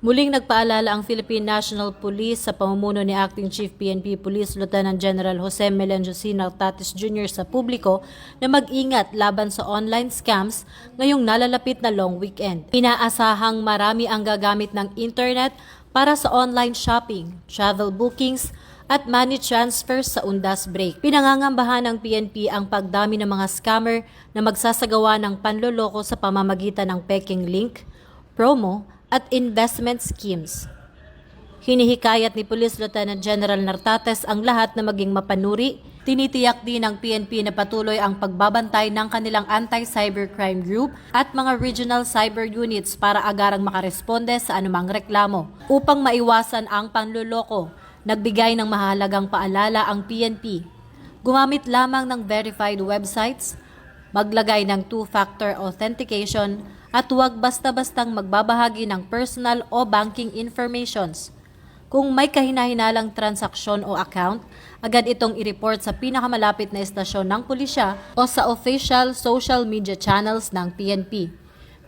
Muling nagpaalala ang Philippine National Police sa pamumuno ni Acting Chief PNP Police Lieutenant General Jose Melencio C. Nartates Jr. sa publiko na mag-ingat laban sa online scams ngayong nalalapit na long weekend. Inaasahang marami ang gagamit ng internet para sa online shopping, travel bookings, at money transfers sa undas break. Pinangangambahan ng PNP ang pagdami ng mga scammer na magsasagawa ng panloloko sa pamamagitan ng peking link, promo, at investment schemes. Hinihikayat ni Police Lieutenant General Nartates ang lahat na maging mapanuri. Tinitiyak din ng PNP na patuloy ang pagbabantay ng kanilang anti-cybercrime group at mga regional cyber units para agarang makaresponde sa anumang reklamo. Upang maiwasan ang panluloko, nagbigay ng mahalagang paalala ang PNP. Gumamit lamang ng verified websites, maglagay ng two-factor authentication, at huwag basta-bastang magbabahagi ng personal o banking informations. Kung may kahinahinalang transaksyon o account, agad itong i-report sa pinakamalapit na estasyon ng pulisya o sa official social media channels ng PNP.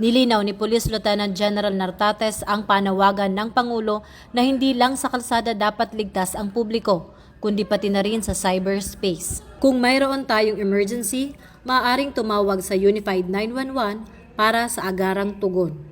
Nilinaw ni Police Lieutenant General Nartates ang panawagan ng Pangulo na hindi lang sa kalsada dapat ligtas ang publiko, kundi pati na rin sa cyberspace. Kung mayroon tayong emergency, maaaring tumawag sa Unified 911 para sa agarang tugon.